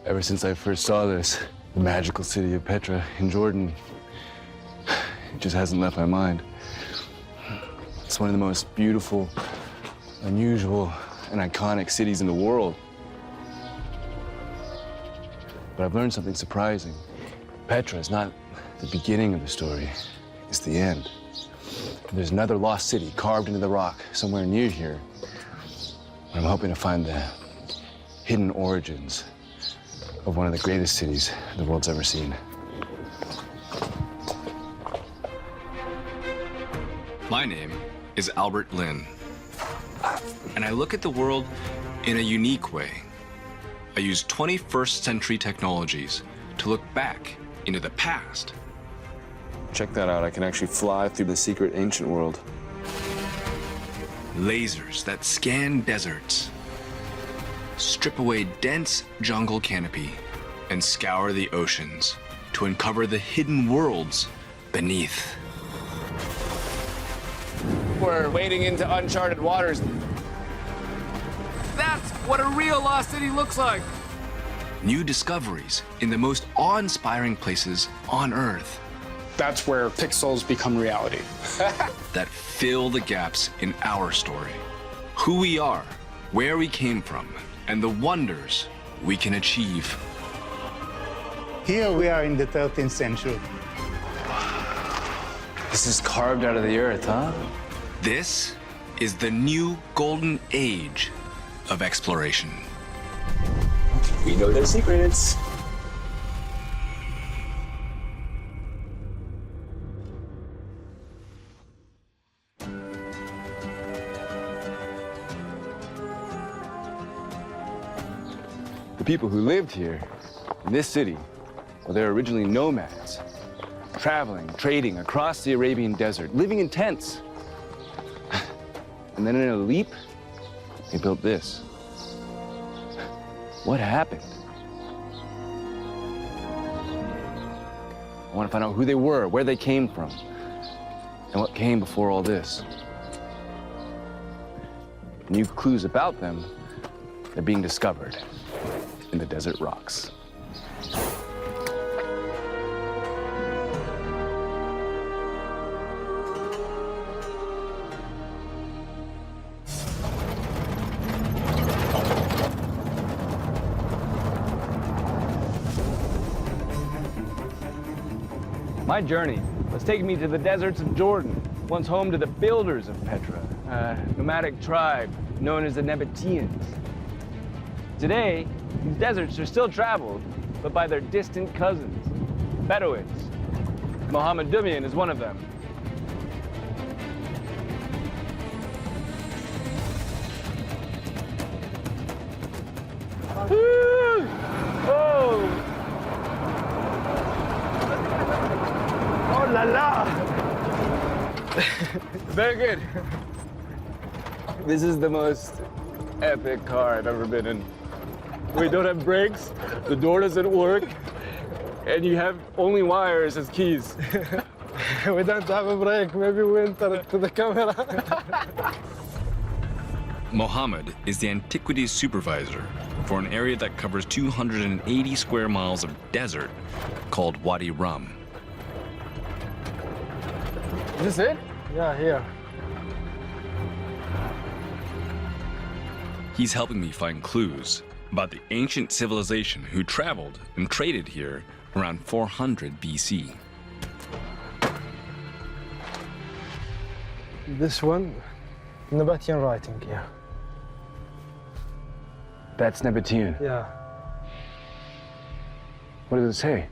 Ever since I first saw this, the magical city of Petra in Jordan, it just hasn't left my mind. It's one of the most beautiful, unusual, and iconic cities in the world. But I've learned something surprising. Petra is not the beginning of the story, it's the end. There's another lost city carved into the rock somewhere near here. I'm hoping to find the hidden origins of one of the greatest cities the world's ever seen. My name is Albert Lin, and I look at the world in a unique way. I use 21st century technologies to look back into the past. Check that out, I can actually fly through the secret ancient world. Lasers that scan deserts, strip away dense jungle canopy, and scour the oceans to uncover the hidden worlds beneath. We're wading into uncharted waters. That's what a real lost city looks like. New discoveries in the most awe-inspiring places on Earth. That's where pixels become reality. That fill the gaps in our story. Who we are, where we came from, and the wonders we can achieve. Here we are in the 13th century. This is carved out of the earth, huh? This is the new golden age of exploration. We know their secrets. The people who lived here in this city, well, they're originally nomads, traveling, trading across the Arabian desert, living in tents. And then in a leap, they built this. What happened? I want to find out who they were, where they came from, and what came before all this. New clues about them are being discovered in the desert rocks. My journey was taking me to the deserts of Jordan, once home to the builders of Petra, a nomadic tribe known as the Nabataeans. Today, these deserts are still traveled, but by their distant cousins, Bedouins. Mohammedan is one of them. Oh! Oh la la! Very good. This is the most epic car I've ever been in. We don't have brakes, the door doesn't work, and you have only wires as keys. We don't have a brake, maybe we enter to the camera. Mohammed is the antiquities supervisor for an area that covers 280 square miles of desert called Wadi Rum. Is this it? Yeah, here. He's helping me find clues about the ancient civilization who traveled and traded here around 400 BC. This one, Nabataean writing, yeah. That's Nabataean. Yeah. What does it say?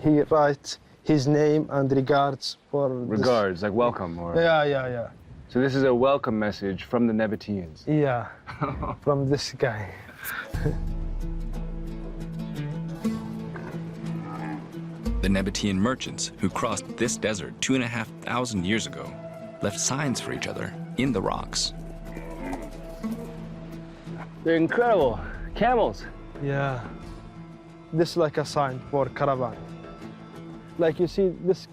He writes his name and regards for Regards, like welcome, or? Yeah. So this is a welcome message from the Nabataeans. Yeah, from this guy. The Nabataean merchants who crossed this desert 2,500 years ago left signs for each other in the rocks. They're incredible. Camels. Yeah. This is like a sign for caravan. Like you see this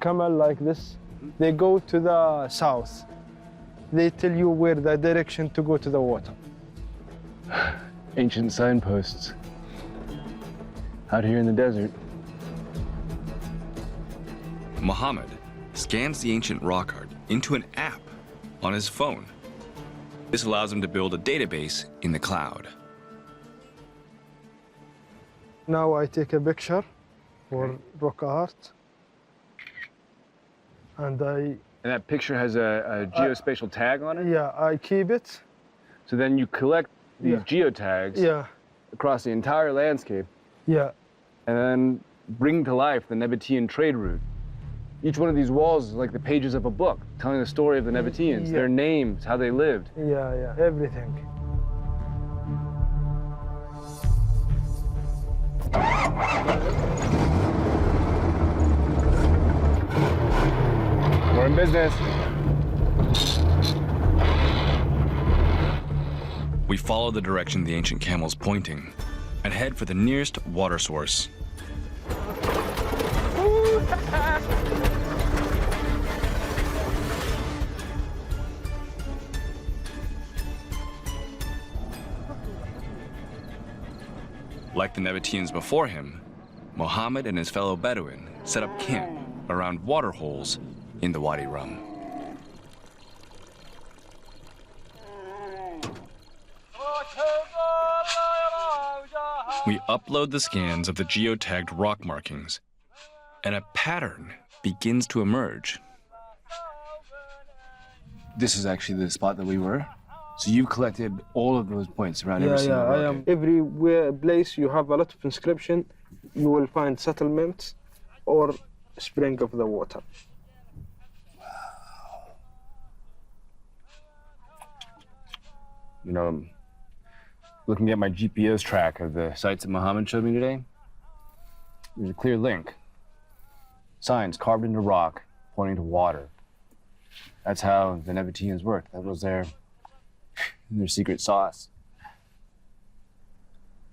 camel like this, they go to the south. They tell you where the direction to go to the water. Ancient signposts. out here in the desert. Mohammed scans the ancient rock art into an app on his phone. This allows him to build a database in the cloud. Now I take a picture for rock art, and And that picture has a geospatial tag on it? yeah, I keep it. So then you collect these Yeah. geotags Yeah, across the entire landscape yeah, and then bring to life the Nabataean trade route. Each one of these walls is like the pages of a book telling the story of the Nabataeans, Yeah. their names, how they lived. yeah, everything. We're in business. We follow the direction the ancient camel's pointing and head for the nearest water source. Like the Nabataeans before him, Mohammed and his fellow Bedouin set up camp around water holes in the Wadi Rum. We upload the scans of the geotagged rock markings, and a pattern begins to emerge. This is actually the spot that we were. So you've collected all of those points around every Yeah, single yeah, rock. I am. Everywhere place you have a lot of inscription, you will find settlements or spring of the water. You know, looking at my GPS track of the sites that Mohammed showed me today, there's a clear link. Signs carved into rock pointing to water. That's how the Nabataeans worked. That was their secret sauce.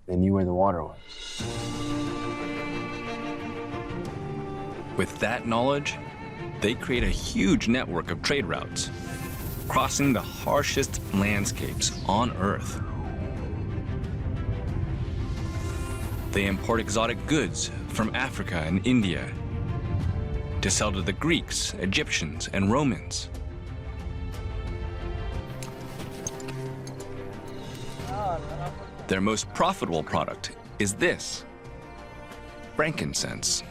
They knew where the water was. With that knowledge, they create a huge network of trade routes, crossing the harshest landscapes on Earth. They import exotic goods from Africa and India to sell to the Greeks, Egyptians, and Romans. Their most profitable product is this: frankincense.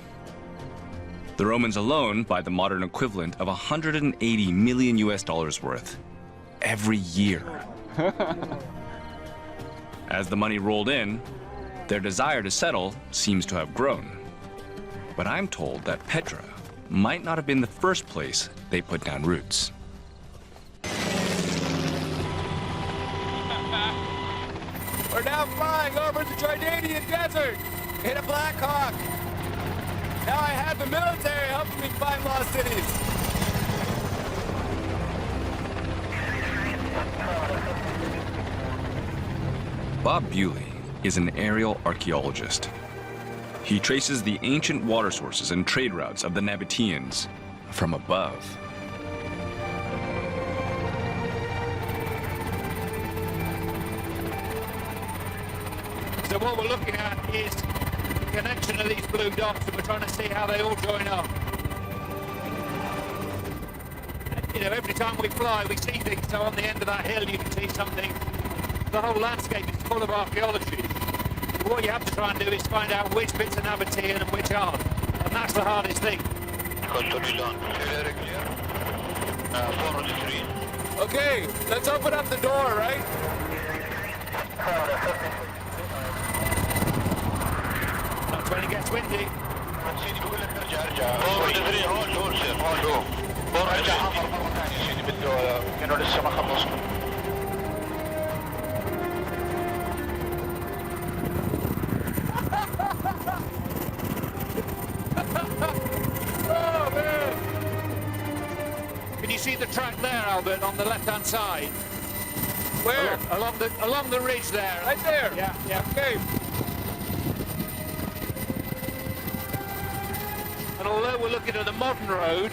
The Romans alone buy the modern equivalent of 180 million US dollars worth every year. As the money rolled in, their desire to settle seems to have grown. But I'm told that Petra might not have been the first place they put down roots. We're now flying over the Jordanian desert in a Black Hawk. Now I have the military helping me find lost cities. Bob Bewley is an aerial archaeologist. He traces the ancient water sources and trade routes of the Nabataeans from above. So what we're looking at is the connection of these blue dots, and we're trying to see how they all join up. You know, every time we fly, we see things. So on the end of that hill, you can see something. The whole landscape is full of archaeology. What you have to try and do is find out which bits are Nabataean and which aren't. And that's the hardest thing. Okay, let's open up the door, right? That's when it gets windy. Oh, man! Can you see the track there, Albert, on the left-hand side? Where? Along the ridge there. Right there? Yeah, yeah. Okay. And although we're looking at a modern road,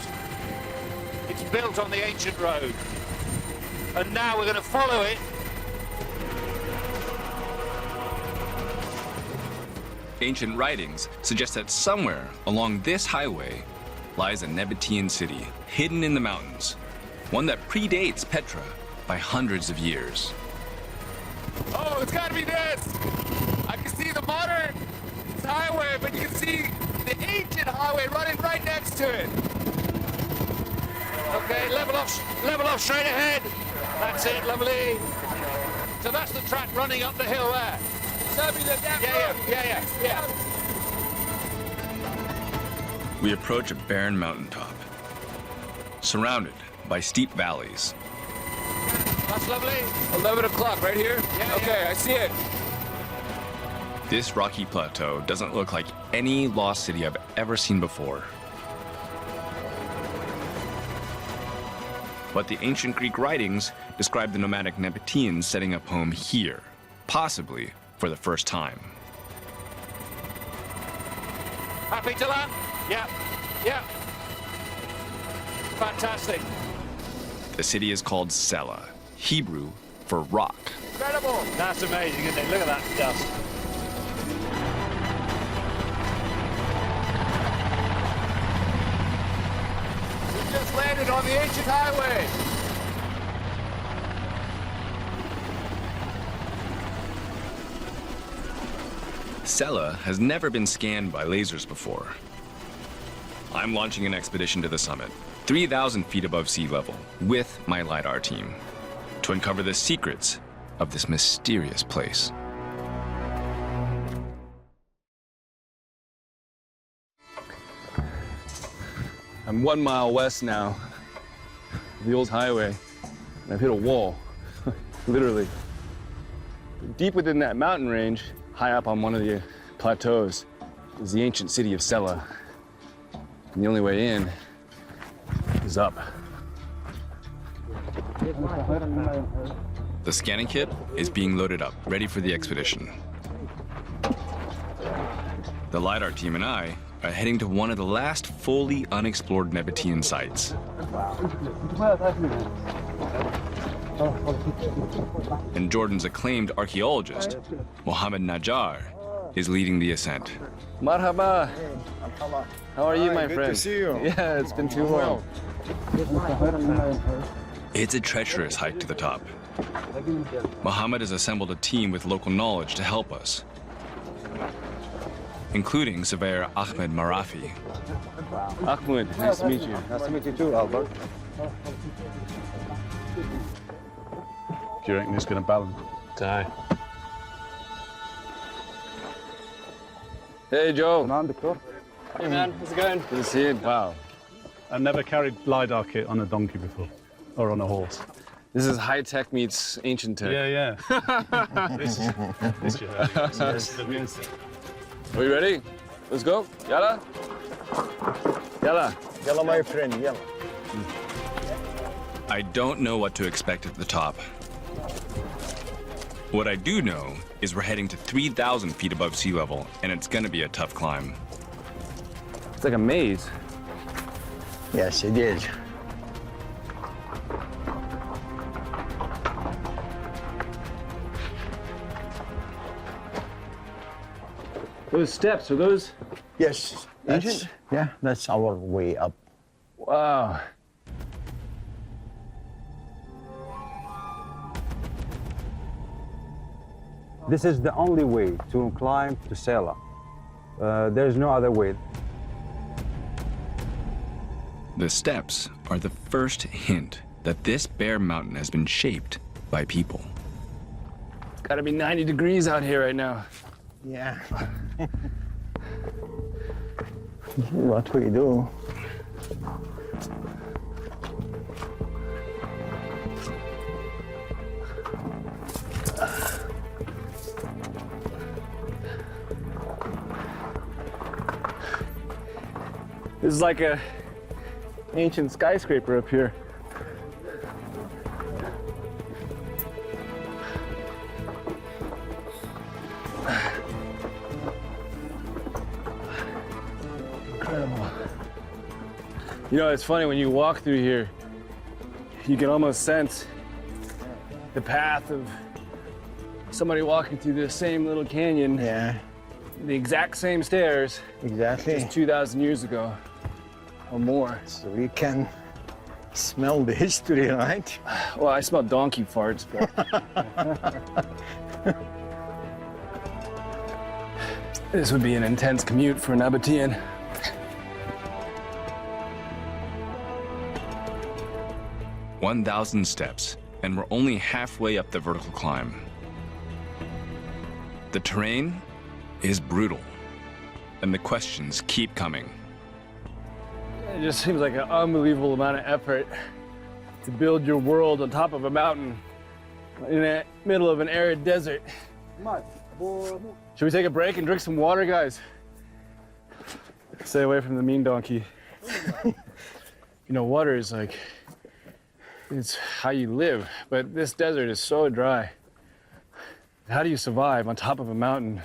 it's built on the ancient road. And now we're going to follow it Ancient writings suggest that somewhere along this highway lies a Nabataean city hidden in the mountains, one that predates Petra by hundreds of years. Oh, it's gotta be this! I can see the modern highway, but you can see the ancient highway running right next to it. Okay, level off straight ahead. That's it, lovely. So that's the track running up the hill there. Yeah. We approach a barren mountaintop, surrounded by steep valleys. That's lovely. 11 o'clock, right here? Yeah, okay, I see it. This rocky plateau doesn't look like any lost city I've ever seen before. But the ancient Greek writings describe the nomadic Nabataeans setting up home here, possibly for the first time. Happy to land? Yeah. Fantastic. The city is called Sela, Hebrew for rock. Incredible. That's amazing, isn't it? Look at that dust. We just landed on the ancient highway. Sela has never been scanned by lasers before. I'm launching an expedition to the summit, 3,000 feet above sea level, with my LIDAR team, to uncover the secrets of this mysterious place. I'm 1 mile west now of the old highway, and I've hit a wall, literally. Deep within that mountain range, high up on one of the plateaus, is the ancient city of Sela. And the only way in is up. The scanning kit is being loaded up, ready for the expedition. The LIDAR team and I are heading to one of the last fully unexplored Nabataean sites. And Jordan's acclaimed archaeologist, Mohammed Najjar, is leading the ascent. Marhaba. How are you, my Good friend? to see you. Yeah, it's been too long. It's a treacherous hike to the top. Mohammed has assembled a team with local knowledge to help us, including surveyor Ahmed Marafi. Ahmed, nice to meet you. Nice to meet you too, Albert. Do you reckon it's going to balance? Hi. Hey, Joe. Hey, man, how's it going? Good to see you. Wow. I've never carried LIDAR kit on a donkey before, or on a horse. This is high tech meets ancient tech. Yeah. this you heard. Yes. Are you ready? Let's go. Yalla. Yalla. Yalla, my friend, yalla. I don't know what to expect at the top. What I do know is we're heading to 3,000 feet above sea level, and it's gonna be a tough climb. It's like a maze. Yes, it is. Those steps, are those? Yes. Ancient? That's our way up. Wow. This is the only way to climb to Sela. There's no other way. The steps are the first hint that this bare mountain has been shaped by people. It's gotta be 90 degrees out here right now. Yeah. What we do? This is like a ancient skyscraper up here. Incredible. You know, it's funny when you walk through here, you can almost sense the path of somebody walking through the same little canyon Yeah. the exact same stairs Exactly. just 2,000 years ago or more. So we can smell the history, right? Well, I smell donkey farts, but this would be an intense commute for a Nabataean. "1,000 steps, and we're only halfway up the vertical climb. The terrain is brutal, and the questions keep coming. It just seems like an unbelievable amount of effort to build your world on top of a mountain in the middle of an arid desert. Should we take a break and drink some water, guys? Stay away from the mean donkey. You know, water is like, it's how you live, but this desert is so dry. How do you survive on top of a mountain,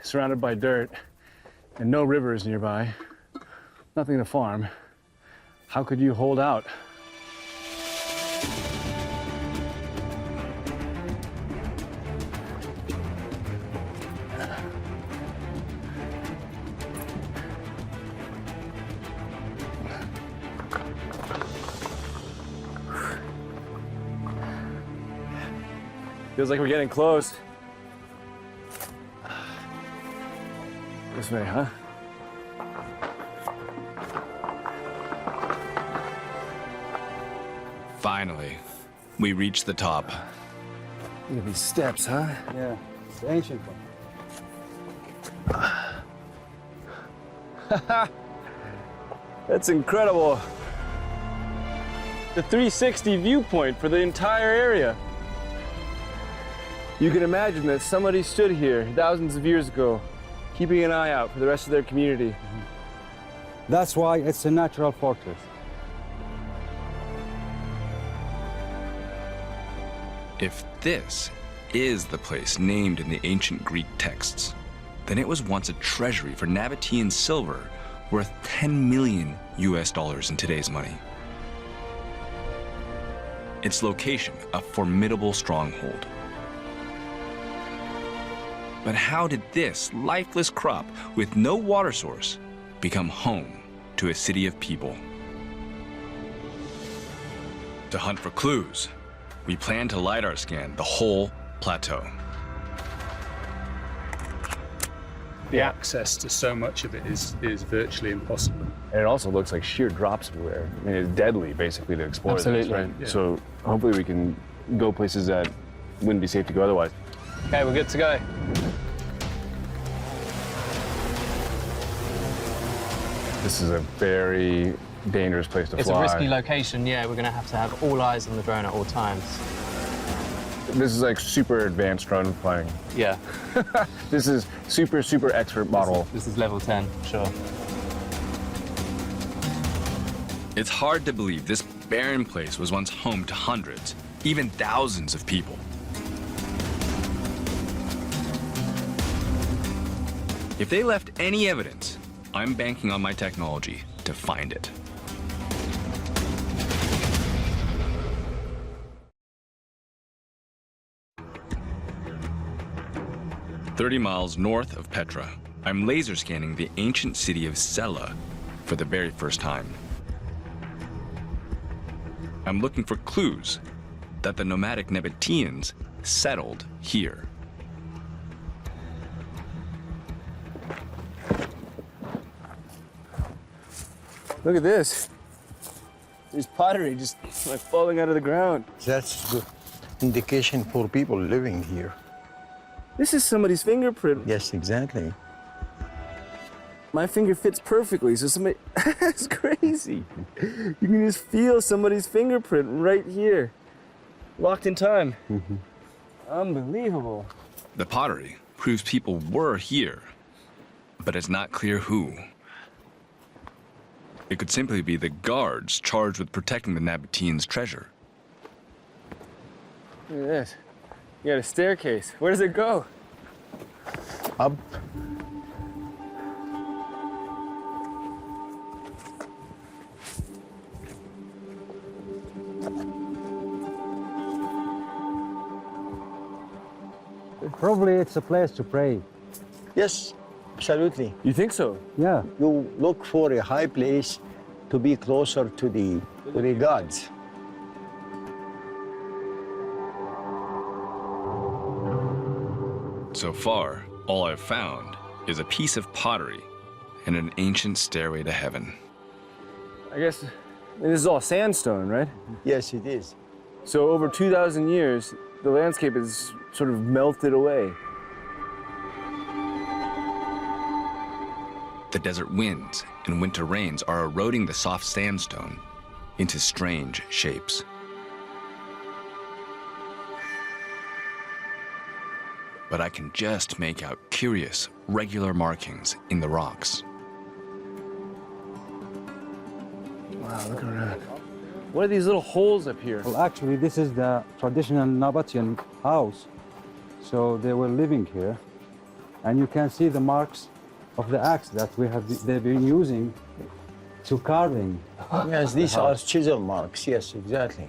surrounded by dirt, and no rivers nearby, nothing to farm? How could you hold out? Feels like we're getting close. This way, huh? Finally, we reach the top. Look at these steps, huh? Yeah, it's the ancient one. That's incredible. The 360 viewpoint for the entire area. You can imagine that somebody stood here thousands of years ago, keeping an eye out for the rest of their community. That's why it's a natural fortress. If this is the place named in the ancient Greek texts, then it was once a treasury for Nabataean silver worth 10 million US dollars in today's money. Its location, a formidable stronghold. But how did this lifeless crop with no water source become home to a city of people? To hunt for clues, we plan to LIDAR scan the whole plateau. The access to so much of it is virtually impossible. And it also looks like sheer drops everywhere. I mean, it's deadly, basically, to explore Absolutely. this, right? Yeah. So hopefully we can go places that wouldn't be safe to go otherwise. Okay, we're good to go. This is a very dangerous place to It's fly. a risky location, yeah. We're going to have all eyes on the drone at all times. This is like super advanced drone flying. Yeah. This is super, super expert model. This is level 10, sure. It's hard to believe this barren place was once home to hundreds, even thousands of people. If they left any evidence, I'm banking on my technology to find it. "30 miles north of Petra, I'm laser scanning the ancient city of Sela for the very first time. I'm looking for clues that the nomadic Nabataeans settled here. Look at this. There's pottery just like falling out of the ground. That's the indication for people living here. This is somebody's fingerprint. Yes, exactly. My finger fits perfectly, so somebody, that's crazy. You can just feel somebody's fingerprint right here, locked in time. Unbelievable. The pottery proves people were here, but it's not clear who. It could simply be the guards charged with protecting the Nabataeans' treasure. Look at this. You got a staircase. Where does it go? Up. Probably it's a place to pray. Yes, absolutely. You think so? Yeah. You look for a high place to be closer to the gods. So far, all I've found is a piece of pottery and an ancient stairway to heaven. I guess this is all sandstone, right? Yes, it is. So over 2,000 years, the landscape is sort of melted away. The desert winds and winter rains are eroding the soft sandstone into strange shapes. But I can just make out curious, regular markings in the rocks. Wow, look around. What are these little holes up here? Well, actually, this is the traditional Nabataean house. So they were living here. And you can see the marks of the axe that they've been using to carving. Yes, these are chisel marks. Yes, exactly.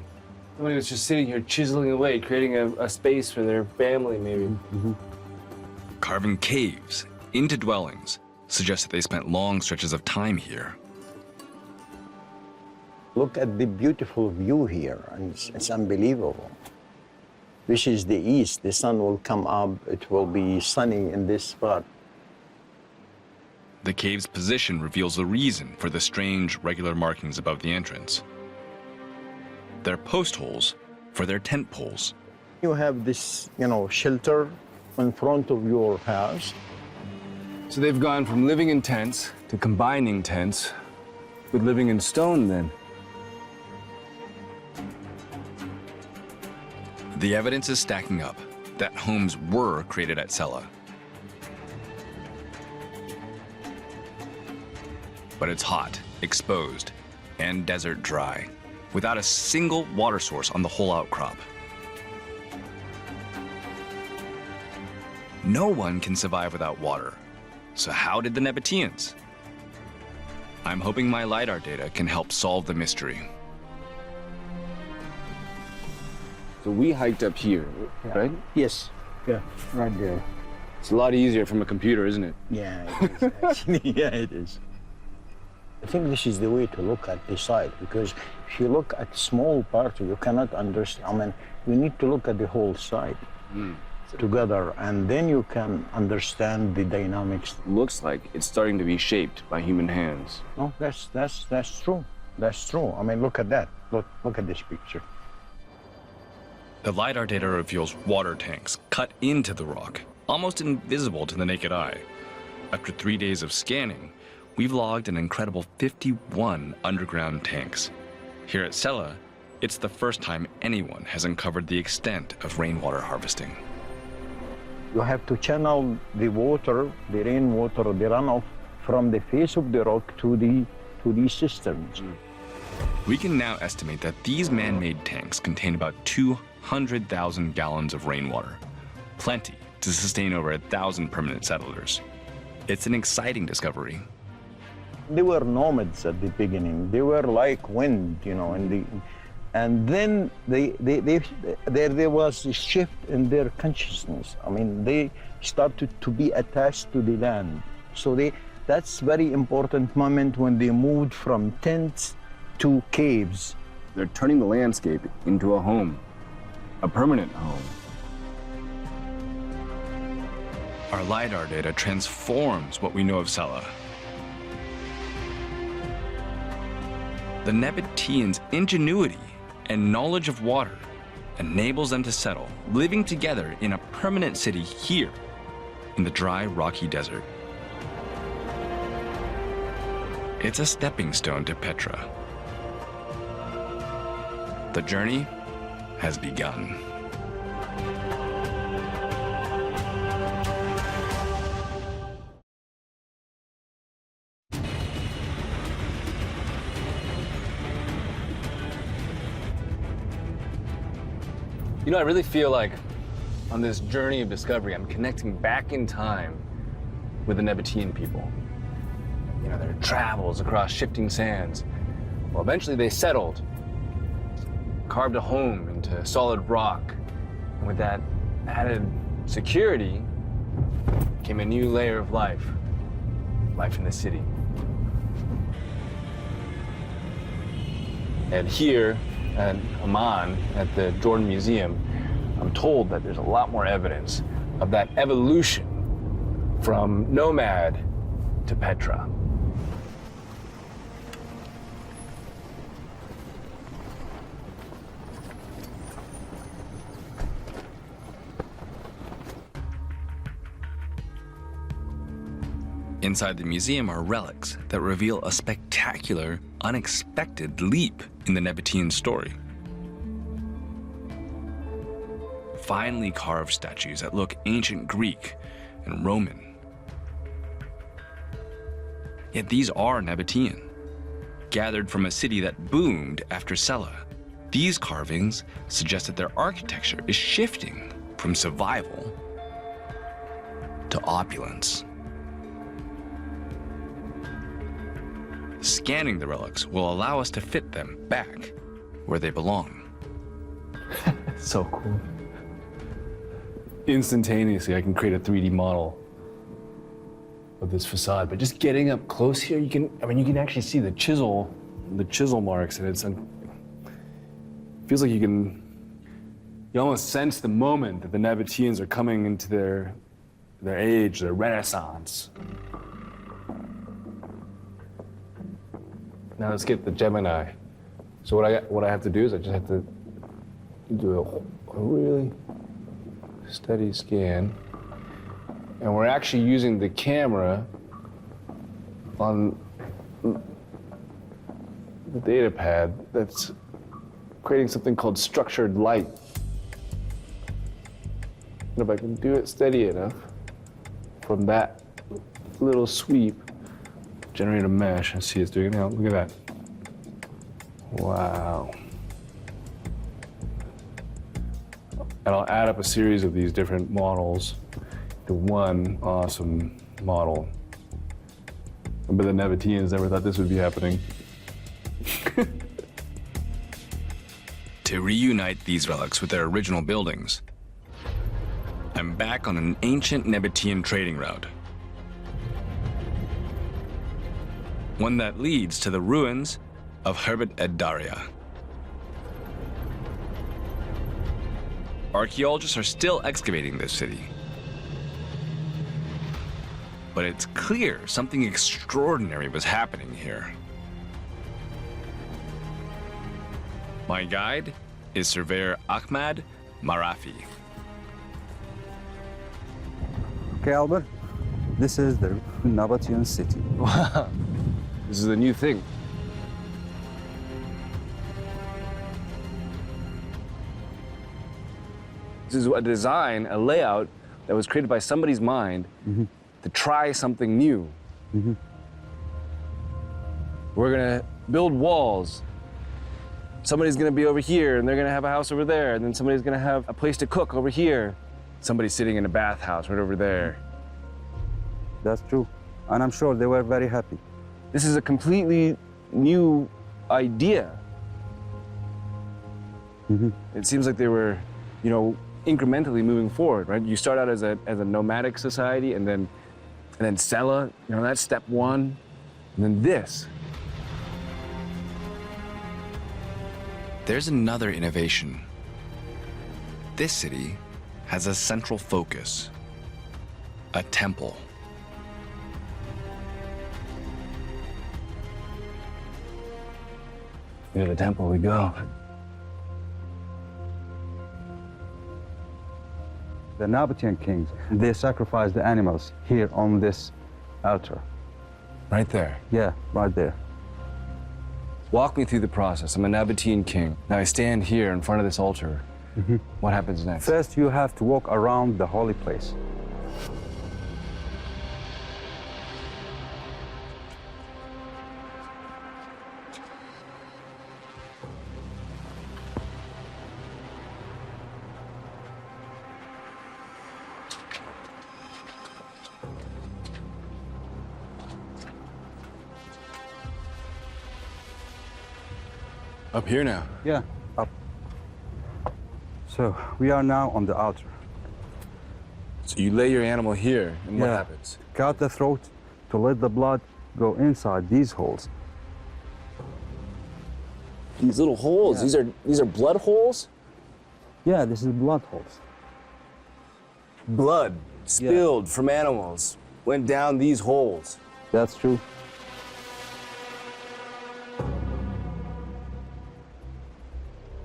Somebody was just sitting here chiseling away, creating a space for their family, maybe. Carving caves into dwellings suggests that they spent long stretches of time here. Look at the beautiful view here, and it's unbelievable. This is the east. The sun will come up. It will be sunny in this spot. The cave's position reveals the reason for the strange, regular markings above the entrance. They're post holes for their tent poles. You have this, shelter in front of your house. So they've gone from living in tents to combining tents with living in stone, then. The evidence is stacking up that homes were created at Sela. But it's hot, exposed, and desert dry, without a single water source on the whole outcrop. No one can survive without water. So how did the Nabataeans? I'm hoping my LIDAR data can help solve the mystery. So we hiked up here, right? Yes. Yeah, right there. It's a lot easier from a computer, isn't it? Yeah, it is, actually. Yeah, it is. I think this is the way to look at the site, because if you look at small parts, you cannot understand. I mean, you need to look at the whole site together, and then you can understand the dynamics. Looks like it's starting to be shaped by human hands. No, that's true. That's true. I mean, look at that. Look at this picture. The LIDAR data reveals water tanks cut into the rock, almost invisible to the naked eye. After 3 days of scanning, we've logged an incredible 51 underground tanks. Here at Sela, it's the first time anyone has uncovered the extent of rainwater harvesting. You have to channel the water, the rainwater, the runoff from the face of the rock to these cisterns. We can now estimate that these man-made tanks contain about 200,000 gallons of rainwater, plenty to sustain over 1,000 permanent settlers. It's an exciting discovery. They were nomads at the beginning. They were like wind, and then there was a shift in their consciousness. I mean, they started to be attached to the land. So that's very important moment when they moved from tents to caves. They're turning the landscape into a home, a permanent home. Our LIDAR data transforms what we know of Sela. The Nabataeans' ingenuity and knowledge of water enables them to settle, living together in a permanent city here in the dry, rocky desert. It's a stepping stone to Petra. The journey has begun. You know, I really feel like on this journey of discovery, I'm connecting back in time with the Nabataean people. You know, their travels across shifting sands. Well, eventually they settled, carved a home into solid rock. And with that added security, came a new layer of life. Life in the city. And here at Amman, at the Jordan Museum, I'm told that there's a lot more evidence of that evolution from nomad to Petra. Inside the museum are relics that reveal a spectacular, unexpected leap in the Nabataean story. Finely carved statues that look ancient Greek and Roman. Yet these are Nabataean, gathered from a city that boomed after Sela. These carvings suggest that their architecture is shifting from survival to opulence. Scanning the relics will allow us to fit them back where they belong. So cool. Instantaneously, I can create a 3D model of this facade, but just getting up close here, you can actually see the chisel marks, and feels like you almost sense the moment that the Nabataeans are coming into their age, their renaissance. Now let's get the Gemini. So what I have to do is I just have to do a really steady scan. And we're actually using the camera on the data pad that's creating something called structured light. And if I can do it steady enough from that little sweep, generate a mesh and see it's doing it now. Look at that. Wow. And I'll add up a series of these different models to one awesome model. But the Nabataeans never thought this would be happening. To reunite these relics with their original buildings, I'm back on an ancient Nabataean trading route. One that leads to the ruins of Herbet Ed Daria. Archaeologists are still excavating this city. But it's clear something extraordinary was happening here. My guide is surveyor Ahmad Marafi. Okay, Albert, this is the Nabataean city. Wow. This is a new thing. This is a design, a layout that was created by somebody's mind to try something new. We're gonna build walls. Somebody's gonna be over here, and they're gonna have a house over there, and then somebody's gonna have a place to cook over here. Somebody's sitting in a bathhouse right over there. That's true. And I'm sure they were very happy. This is a completely new idea. It seems like they were, incrementally moving forward, right? You start out as a nomadic society, and then Sela, that's step one, and then this. There's another innovation. This city has a central focus, a temple. Near the temple we go. The Nabataean kings, they sacrificed the animals here on this altar. Right there. Yeah, right there. Walk me through the process. I'm a Nabataean king. Now I stand here in front of this altar. What happens next? First, you have to walk around the holy place. Up here now. Yeah, up. So we are now on the altar. So you lay your animal here, and what happens? Cut the throat to let the blood go inside these holes. These little holes, these are blood holes? Yeah, this is blood holes. Blood spilled from animals went down these holes. That's true.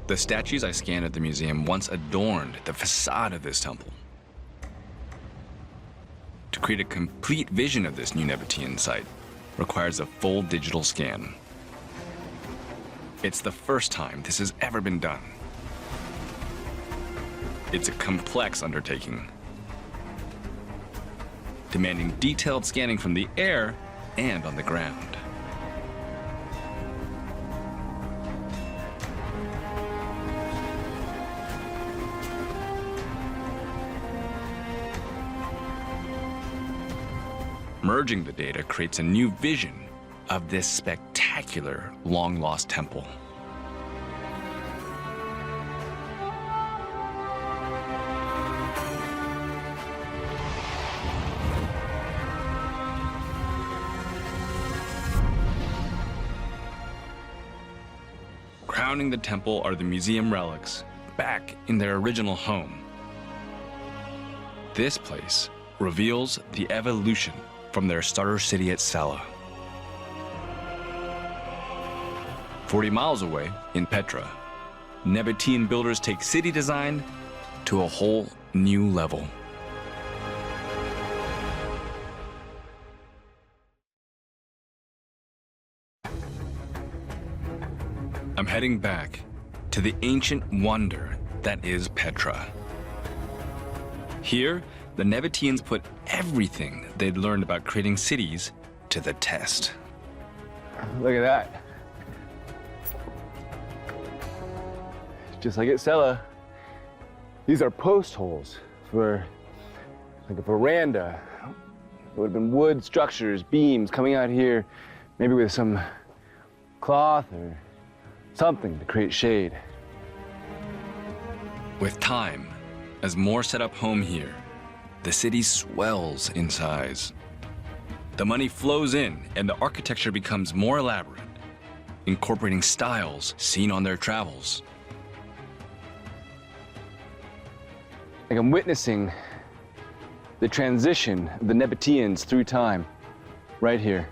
The statues I scanned at the museum once adorned the facade of this temple. To create a complete vision of this new Nabataean site requires a full digital scan. It's the first time this has ever been done. It's a complex undertaking, demanding detailed scanning from the air and on the ground. Merging the data creates a new vision of this spectacular, long-lost temple. Crowning the temple are the museum relics, back in their original home. This place reveals the evolution from their starter city at Sela. 40 miles away, in Petra, Nabataean builders take city design to a whole new level. I'm heading back to the ancient wonder that is Petra. Here, the Nabataeans put everything they'd learned about creating cities to the test. Look at that. Just like at Sela, these are post holes for like a veranda. It would have been wood structures, beams coming out here, maybe with some cloth or something to create shade. With time, as more set up home here, the city swells in size. The money flows in and the architecture becomes more elaborate, incorporating styles seen on their travels. Like I'm witnessing the transition of the Nabataeans through time, right here.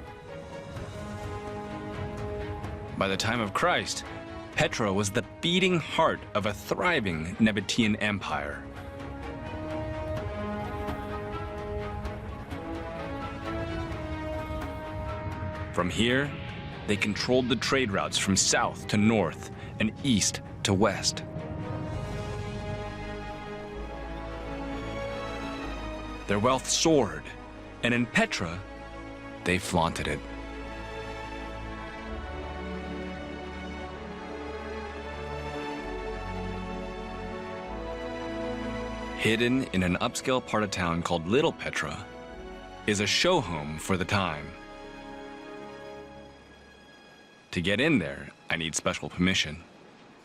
By the time of Christ, Petra was the beating heart of a thriving Nabataean empire. From here, they controlled the trade routes from south to north and east to west. Their wealth soared, and in Petra, they flaunted it. Hidden in an upscale part of town called Little Petra is a show home for the time. To get in there, I need special permission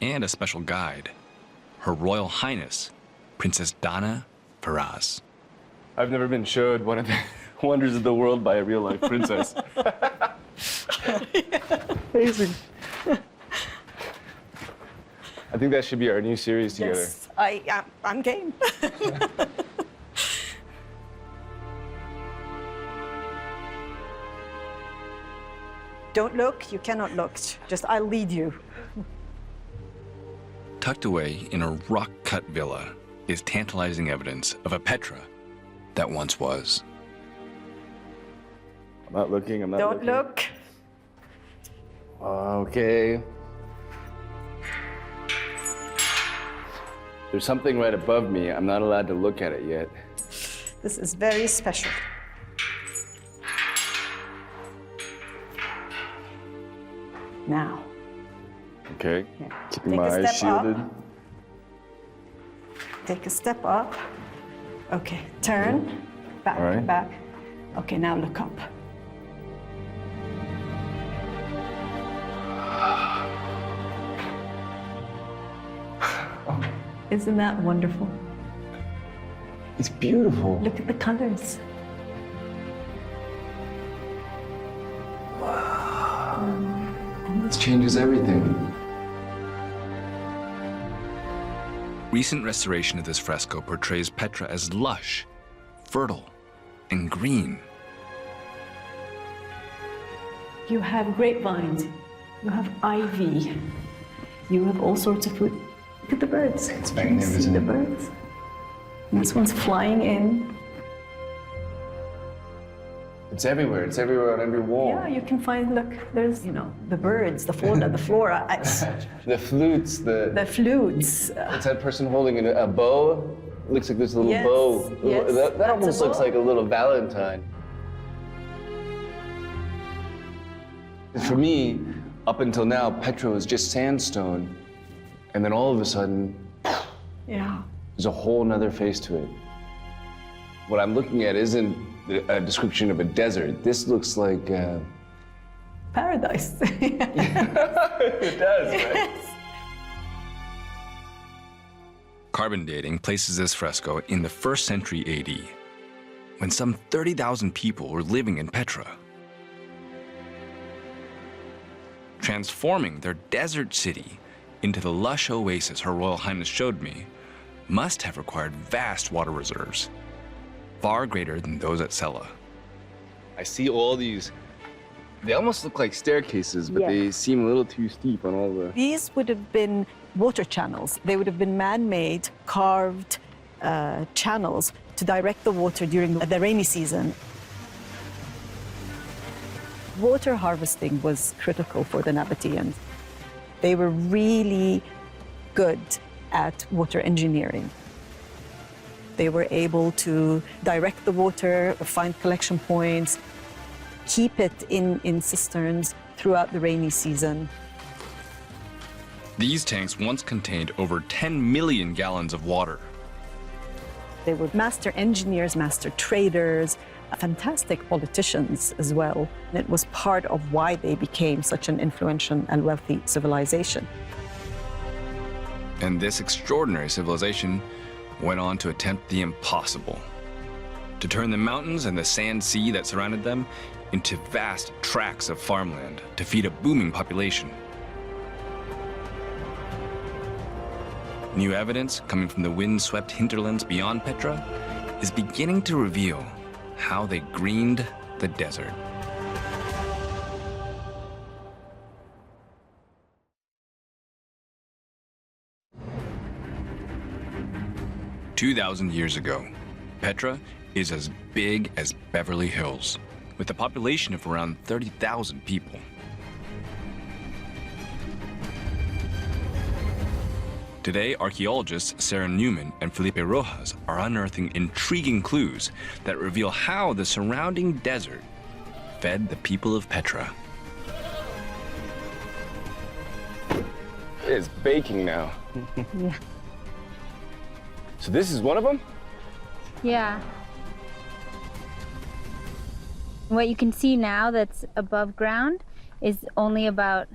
and a special guide, Her Royal Highness, Princess Dana Faraz. I've never been showed one of the wonders of the world by a real-life princess. Amazing. I think that should be our new series together. Yes, I'm game. Don't look, you cannot look. Just, I'll lead you. Tucked away in a rock-cut villa is tantalizing evidence of a Petra that once was. I'm not looking, I'm not Don't look. Okay. There's something right above me. I'm not allowed to look at it yet. This is very special. Now. Okay. Yeah. Keeping Take my a eyes step up. shielded. Take a step up. Okay, turn. Back, All right. back. Okay, now look up. Isn't that wonderful? It's beautiful. Look at the colors. This changes everything. Recent restoration of this fresco portrays Petra as lush, fertile, and green. You have grapevines, you have ivy, you have all sorts of food. Look at the birds. It's Can you see the magnificent. birds? And this one's flying in. It's everywhere. It's everywhere on every wall. Yeah, you can find, look, there's, you know, the birds, the fauna, the flora. The flutes, The flutes. It's that person holding a bow. It looks like there's a little Yes, bow. yes, That that's a almost looks bow. like a little Valentine. For me, up until now, Petra was just sandstone. And then all of a sudden, Yeah. there's a whole nother face to it. What I'm looking at isn't a description of a desert. This looks like... Paradise. It does, right? Carbon dating places this fresco in the 1st century AD, when some 30,000 people were living in Petra. Transforming their desert city into the lush oasis Her Royal Highness showed me must have required vast water reserves, far greater than those at Sela. I see all these, they almost look like staircases, but they seem a little too steep on all the... These would have been water channels. They would have been man-made, carved channels to direct the water during the rainy season. Water harvesting was critical for the Nabataeans. They were really good at water engineering. They were able to direct the water, find collection points, keep it in cisterns throughout the rainy season. These tanks once contained over 10 million gallons of water. They were master engineers, master traders, fantastic politicians as well. And it was part of why they became such an influential and wealthy civilization. And this extraordinary civilization went on to attempt the impossible, to turn the mountains and the sand sea that surrounded them into vast tracts of farmland to feed a booming population. New evidence coming from the wind-swept hinterlands beyond Petra is beginning to reveal how they greened the desert. "2,000 years ago, Petra is as big as Beverly Hills, with a population of around 30,000 people. Today, archaeologists Sarah Newman and Felipe Rojas are unearthing intriguing clues that reveal how the surrounding desert fed the people of Petra. It's baking now. Yeah. So this is one of them? Yeah. What you can see now that's above ground is only about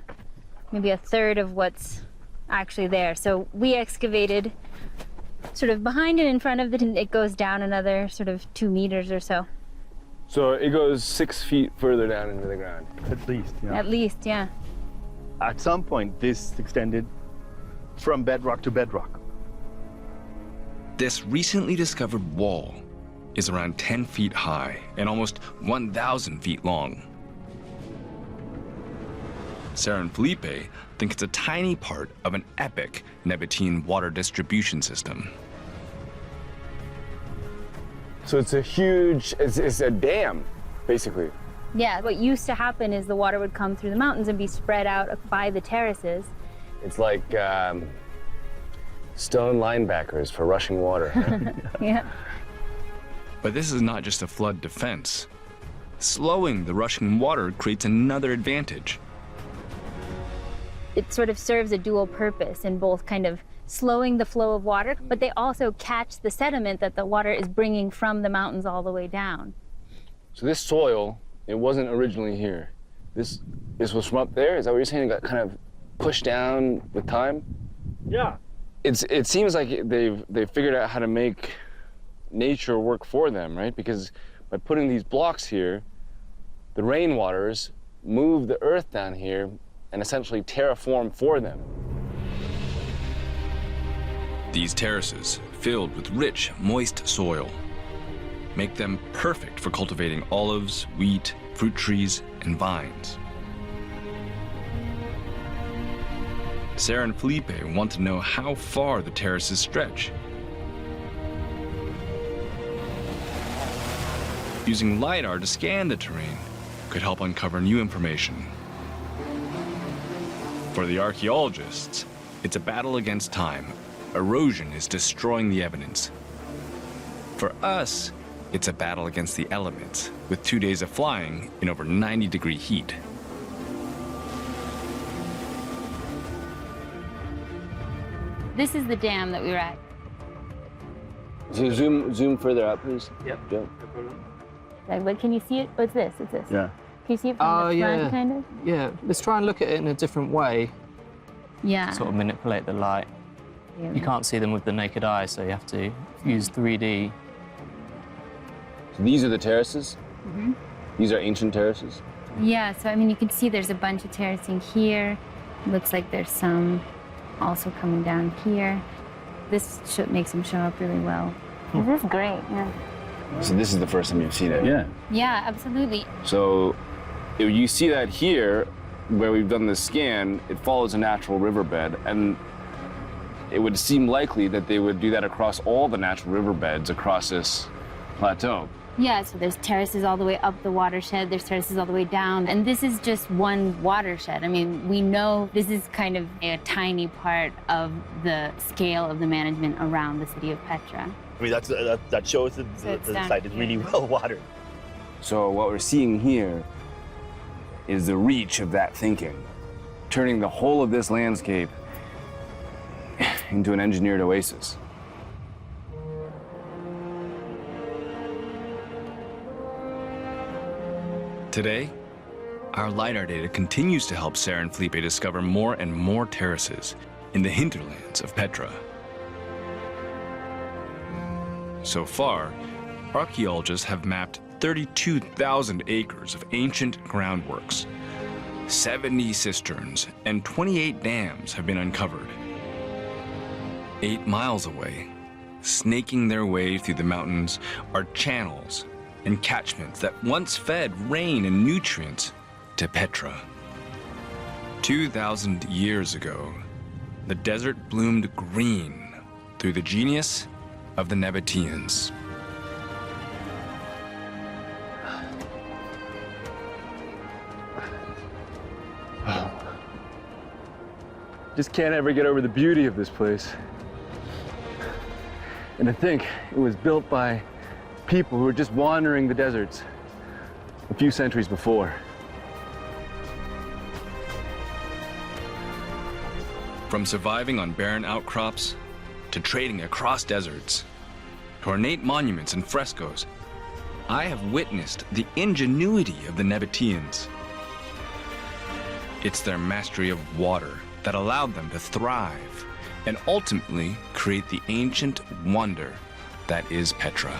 maybe a third of what's actually there. So we excavated sort of behind and in front of it, and it goes down another sort of 2 meters or so. So it goes 6 feet further down into the ground. At least, yeah. At least, yeah. At some point, this extended from bedrock to bedrock. This recently discovered wall is around 10 feet high and almost 1,000 feet long. Sarah and Felipe think it's a tiny part of an epic Nabataean water distribution system. So it's a huge, it's a dam, basically. Yeah, what used to happen is the water would come through the mountains and be spread out by the terraces. It's like stone linebackers for rushing water. Yeah. But this is not just a flood defense. Slowing the rushing water creates another advantage. It sort of serves a dual purpose in both kind of slowing the flow of water, but they also catch the sediment that the water is bringing from the mountains all the way down. So this soil, it wasn't originally here. This was from up there? Is that what you're saying? It got kind of pushed down with time? Yeah. It seems like they've figured out how to make nature work for them, right? Because by putting these blocks here, the rainwaters move the earth down here and essentially terraform for them. These terraces, filled with rich, moist soil, make them perfect for cultivating olives, wheat, fruit trees, and vines. Sarah and Felipe want to know how far the terraces stretch. Using LIDAR to scan the terrain could help uncover new information. For the archaeologists, it's a battle against time. Erosion is destroying the evidence. For us, it's a battle against the elements, with 2 days of flying in over 90-degree heat. This is the dam that we were at. So zoom further out, please. Yep. Joe. Like, can you see it? What's this? It's this. Yeah. Can you see it from the front, yeah. kind of? Yeah, let's try and look at it in a different way. Yeah. Sort of manipulate the light. Yeah. You can't see them with the naked eye, so you have to use 3D. So these are the terraces? Mm-hmm. These are ancient terraces? Yeah, so I mean, you can see there's a bunch of terracing here. Looks like there's some also coming down here. This makes them show up really well. This is great, yeah. So this is the first time you've seen it? Yeah. Yeah, absolutely. So if you see that here, where we've done this scan, it follows a natural riverbed, and it would seem likely that they would do that across all the natural riverbeds across this plateau. Yeah, so there's terraces all the way up the watershed, there's terraces all the way down, and this is just one watershed. I mean, we know this is kind of a tiny part of the scale of the management around the city of Petra. I mean, that shows that the site is really well watered. So what we're seeing here is the reach of that thinking, turning the whole of this landscape into an engineered oasis. Today, our LIDAR data continues to help Sarah and Felipe discover more and more terraces in the hinterlands of Petra. So far, archaeologists have mapped 32,000 acres of ancient groundworks. 70 cisterns and 28 dams have been uncovered. 8 miles away, snaking their way through the mountains, are channels and catchments that once fed rain and nutrients to Petra. 2,000 years ago, the desert bloomed green through the genius of the Nabataeans. Just can't ever get over the beauty of this place. And to think it was built by people who were just wandering the deserts a few centuries before. From surviving on barren outcrops, to trading across deserts, to ornate monuments and frescoes, I have witnessed the ingenuity of the Nabataeans. It's their mastery of water that allowed them to thrive and ultimately create the ancient wonder that is Petra.